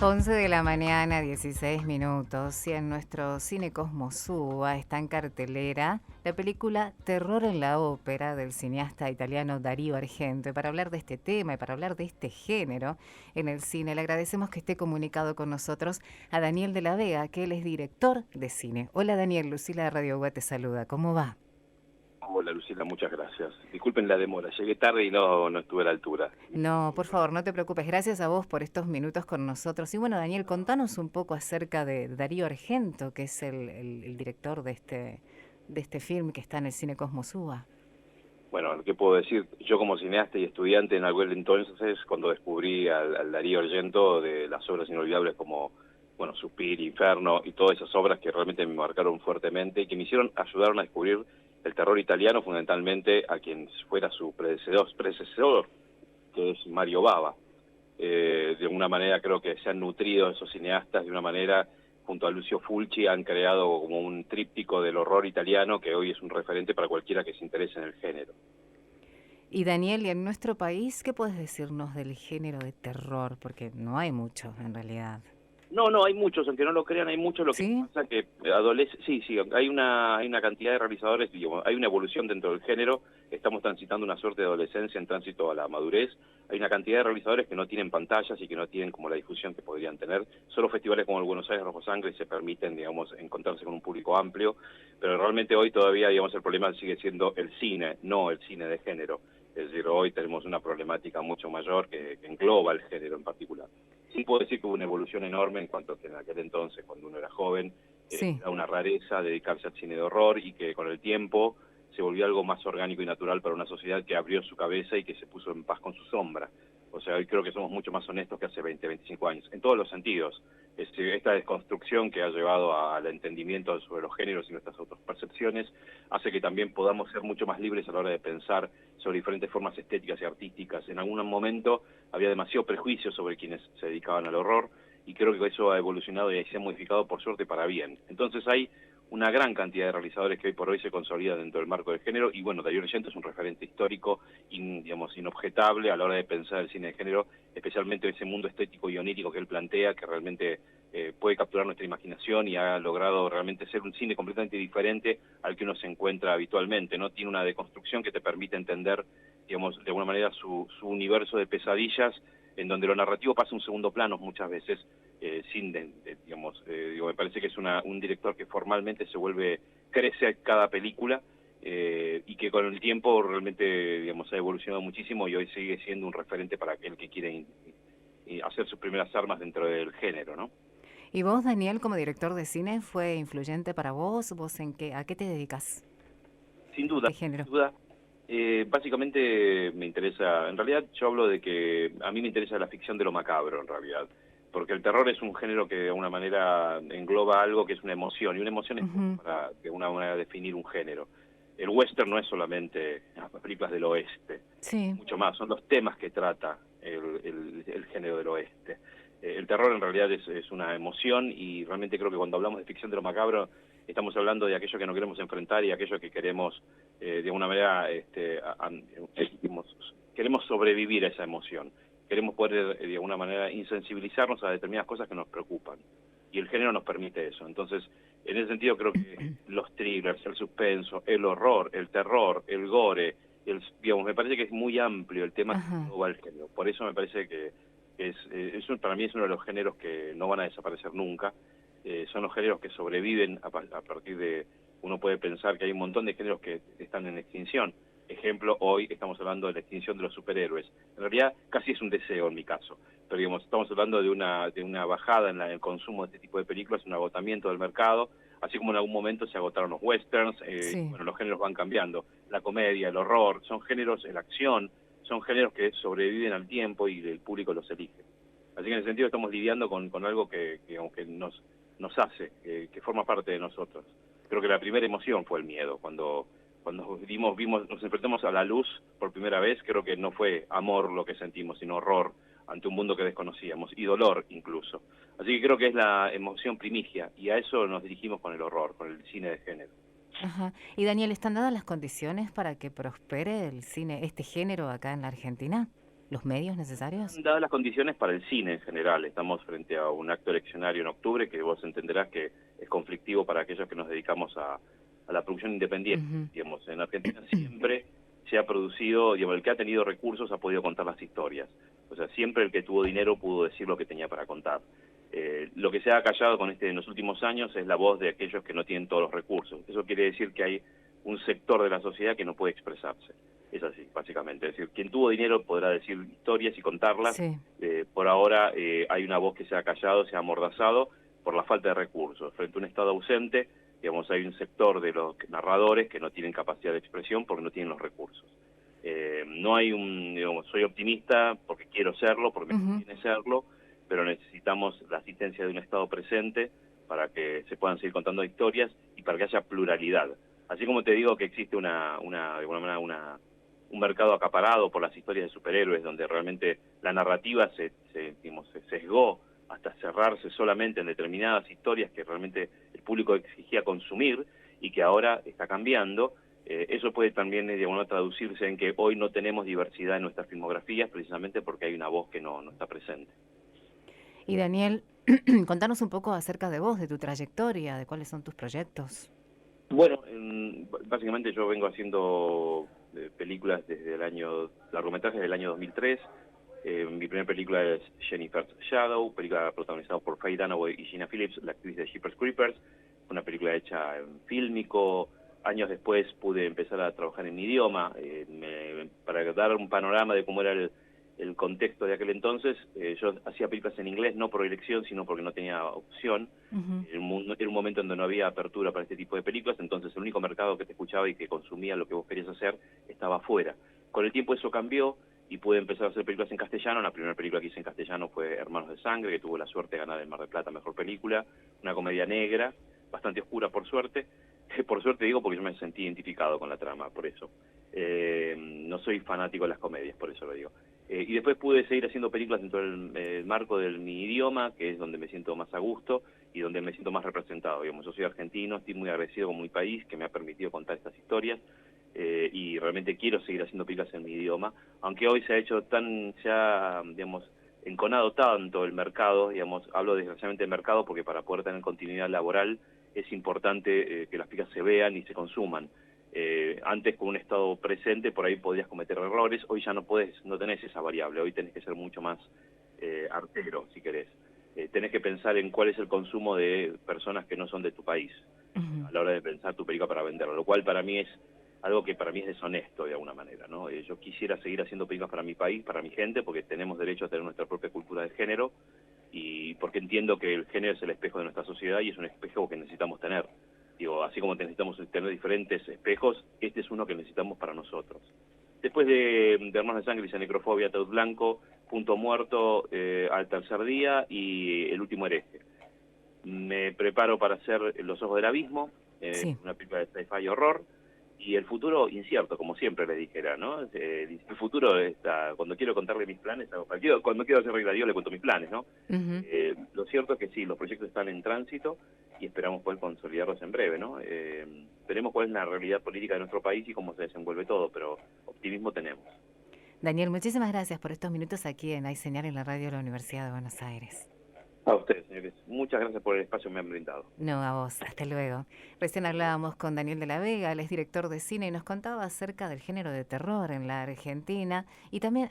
11 de la mañana, 16 minutos, y en nuestro Cine Cosmosúa está en cartelera la película Terror en la ópera del cineasta italiano Darío Argento. Y para hablar de este tema y para hablar de este género en el cine, le agradecemos que esté comunicado con nosotros a Daniel de la Vega, que él es director de cine. Hola Daniel, Lucila de Radio UA te saluda, ¿cómo va? Hola Lucila, muchas gracias. Disculpen la demora, llegué tarde y no estuve a la altura. No, por favor, no te preocupes. Gracias a vos por estos minutos con nosotros. Y bueno, Daniel, contanos un poco acerca de Darío Argento, que es el director de este film que está en el Cine Cosmosúa. Bueno, ¿qué puedo decir? Yo como cineasta y estudiante en aquel entonces, cuando descubrí al Darío Argento de las obras inolvidables como, bueno, Suspiria, Inferno y todas esas obras que realmente me marcaron fuertemente y que me ayudaron a descubrir el terror italiano, fundamentalmente a quien fuera su predecesor, que es Mario Bava. De alguna manera creo que se han nutrido esos cineastas de una manera, junto a Lucio Fulci, han creado como un tríptico del horror italiano que hoy es un referente para cualquiera que se interese en el género. Y Daniel, ¿y en nuestro país qué puedes decirnos del género de terror? Porque no hay mucho en realidad. No, hay muchos, aunque no lo crean, hay muchos. Lo que ¿Sí? pasa que sí, hay una cantidad de realizadores, digamos, hay una evolución dentro del género. Estamos transitando una suerte de adolescencia en tránsito a la madurez. Hay una cantidad de realizadores que no tienen pantallas y que no tienen como la difusión que podrían tener. Solo festivales como el Buenos Aires Rojo Sangre se permiten, digamos, encontrarse con un público amplio, pero realmente hoy todavía, digamos, el problema sigue siendo el cine, no el cine de género. Es decir, hoy tenemos una problemática mucho mayor que engloba el género en particular. Sí puedo decir que hubo una evolución enorme en cuanto a que en aquel entonces, cuando uno era joven, Sí. era una rareza dedicarse al cine de horror y que con el tiempo se volvió algo más orgánico y natural para una sociedad que abrió su cabeza y que se puso en paz con su sombra. O sea, hoy creo que somos mucho más honestos que hace 20, 25 años, en todos los sentidos. Esta desconstrucción que ha llevado al entendimiento sobre los géneros y nuestras otras percepciones hace que también podamos ser mucho más libres a la hora de pensar sobre diferentes formas estéticas y artísticas. En algún momento había demasiado prejuicio sobre quienes se dedicaban al horror y creo que eso ha evolucionado y se ha modificado por suerte para bien. Entonces hay una gran cantidad de realizadores que hoy por hoy se consolidan dentro del marco del género y bueno, Darío Argento es un referente histórico, digamos, inobjetable a la hora de pensar el cine de género, especialmente ese mundo estético y onírico que él plantea, que realmente puede capturar nuestra imaginación y ha logrado realmente ser un cine completamente diferente al que uno se encuentra habitualmente, ¿no? Tiene una deconstrucción que te permite entender, digamos, de alguna manera su universo de pesadillas, en donde lo narrativo pasa a un segundo plano muchas veces, me parece que es un director que formalmente crece a cada película, y que con el tiempo realmente, digamos, ha evolucionado muchísimo y hoy sigue siendo un referente para aquel que quiere hacer sus primeras armas dentro del género, ¿no? ¿Y vos, Daniel, como director de cine, fue influyente para vos? ¿Vos a qué te dedicas? Sin duda, ¿Qué género? sin duda. Básicamente me interesa, en realidad yo hablo de que a mí me interesa la ficción de lo macabro, en realidad, porque el terror es un género que de alguna manera engloba algo que es una emoción, y una emoción es poco Ujú. para de alguna manera definir un género. El western no es solamente las películas del oeste, Sí. mucho más, son los temas que trata el género del oeste. El terror en realidad es una emoción y realmente creo que cuando hablamos de ficción de lo macabro estamos hablando de aquello que no queremos enfrentar y aquello que queremos de alguna manera queremos sobrevivir a esa emoción, queremos poder de alguna manera insensibilizarnos a determinadas cosas que nos preocupan y el género nos permite eso. Entonces, en ese sentido creo que los thrillers, el suspenso, el horror, el terror, el gore, digamos, me parece que es muy amplio el tema que Ajá. engloba el género. Por eso me parece que para mí es uno de los géneros que no van a desaparecer nunca. Son los géneros que sobreviven a partir de, uno puede pensar que hay un montón de géneros que están en extinción. Ejemplo, hoy estamos hablando de la extinción de los superhéroes. En realidad casi es un deseo en mi caso, pero digamos, estamos hablando de una bajada en el consumo de este tipo de películas, un agotamiento del mercado, así como en algún momento se agotaron los westerns, Sí. bueno, los géneros van cambiando, la comedia, el horror, son géneros, la acción, son géneros que sobreviven al tiempo y el público los elige. Así que en ese sentido estamos lidiando con algo que aunque nos hace, que forma parte de nosotros. Creo que la primera emoción fue el miedo. Cuando nos enfrentamos a la luz por primera vez, creo que no fue amor lo que sentimos, sino horror ante un mundo que desconocíamos, y dolor incluso. Así que creo que es la emoción primigia, y a eso nos dirigimos con el horror, con el cine de género. Ajá. Y Daniel, ¿están dadas las condiciones para que prospere el cine, este género acá en la Argentina? los medios necesarios? Dadas las condiciones para el cine en general, estamos frente a un acto eleccionario en octubre que vos entenderás que es conflictivo para aquellos que nos dedicamos a la producción independiente. Ujú. Digamos, en Argentina siempre se ha producido, digamos, el que ha tenido recursos ha podido contar las historias. O sea, siempre el que tuvo dinero pudo decir lo que tenía para contar. Lo que se ha callado en los últimos años es la voz de aquellos que no tienen todos los recursos. Eso quiere decir que hay un sector de la sociedad que no puede expresarse. Es así, básicamente. Es decir, quien tuvo dinero podrá decir historias y contarlas. Sí. Por ahora hay una voz que se ha callado, se ha amordazado por la falta de recursos. Frente a un Estado ausente, digamos, hay un sector de los narradores que no tienen capacidad de expresión porque no tienen los recursos. No hay digamos, soy optimista porque quiero serlo, porque me conviene serlo, pero necesitamos la asistencia de un Estado presente para que se puedan seguir contando historias y para que haya pluralidad. Así como te digo que existe de alguna manera un mercado acaparado por las historias de superhéroes, donde realmente la narrativa se sesgó hasta cerrarse solamente en determinadas historias que realmente el público exigía consumir y que ahora está cambiando. Eso puede también de alguna manera traducirse en que hoy no tenemos diversidad en nuestras filmografías precisamente porque hay una voz que no está presente. Y Daniel, contanos un poco acerca de vos, de tu trayectoria, de cuáles son tus proyectos. Bueno, básicamente yo vengo haciendo películas largometrajes del año 2003. Mi primera película es Jennifer's Shadow, película protagonizada por Faye Dunaway y Gina Phillips, la actriz de Jeepers Creepers. Una película hecha en fílmico. Años después pude empezar a trabajar en mi idioma, para dar un panorama de cómo era el contexto de aquel entonces. Yo hacía películas en inglés, no por elección, sino porque no tenía opción. Era un momento en donde no había apertura para este tipo de películas, entonces el único mercado que te escuchaba y que consumía lo que vos querías hacer estaba afuera. Con el tiempo eso cambió y pude empezar a hacer películas en castellano. La primera película que hice en castellano fue Hermanos de Sangre, que tuvo la suerte de ganar el Mar del Plata Mejor Película, una comedia negra, bastante oscura por suerte. Por suerte digo porque yo me sentí identificado con la trama, por eso. No soy fanático de las comedias, por eso lo digo. Y después pude seguir haciendo películas dentro del marco de mi idioma, que es donde me siento más a gusto y donde me siento más representado. Digamos, yo soy argentino, estoy muy agradecido con mi país, que me ha permitido contar estas historias, y realmente quiero seguir haciendo películas en mi idioma, aunque hoy se ha digamos, enconado tanto el mercado, digamos, hablo desgraciadamente de mercado porque para poder tener continuidad laboral es importante que las películas se vean y se consuman. Antes con un Estado presente por ahí podías cometer errores, hoy ya no tenés esa variable, hoy tenés que ser mucho más artero, si querés. Tenés que pensar en cuál es el consumo de personas que no son de tu país, a la hora de pensar tu película para venderla, lo cual para mí es algo que para mí es deshonesto de alguna manera, ¿no? Yo quisiera seguir haciendo películas para mi país, para mi gente, porque tenemos derecho a tener nuestra propia cultura de género y porque entiendo que el género es el espejo de nuestra sociedad y es un espejo que necesitamos tener. Digo, así como necesitamos tener diferentes espejos, este es uno que necesitamos para nosotros. Después de Hermanos de Sangre, hice Necrofobia, Ataúd Blanco, Punto Muerto, Al Tercer Día y El Último Hereje. Me preparo para hacer Los Ojos del Abismo, una película de sci-fi horror, y el futuro incierto, como siempre le dijera, ¿no? El futuro está, cuando quiero contarle mis planes, cuando quiero hacer regla, yo le cuento mis planes, ¿no? Lo cierto es que sí, los proyectos están en tránsito y esperamos poder consolidarlos en breve, ¿no? Veremos cuál es la realidad política de nuestro país y cómo se desenvuelve todo, pero optimismo tenemos. Daniel, muchísimas gracias por estos minutos aquí en Hay Señal en la radio de la Universidad de Buenos Aires. A ustedes, señores. Muchas gracias por el espacio que me han brindado. No, a vos. Hasta luego. Recién hablábamos con Daniel de la Vega, él es director de cine y nos contaba acerca del género de terror en la Argentina y también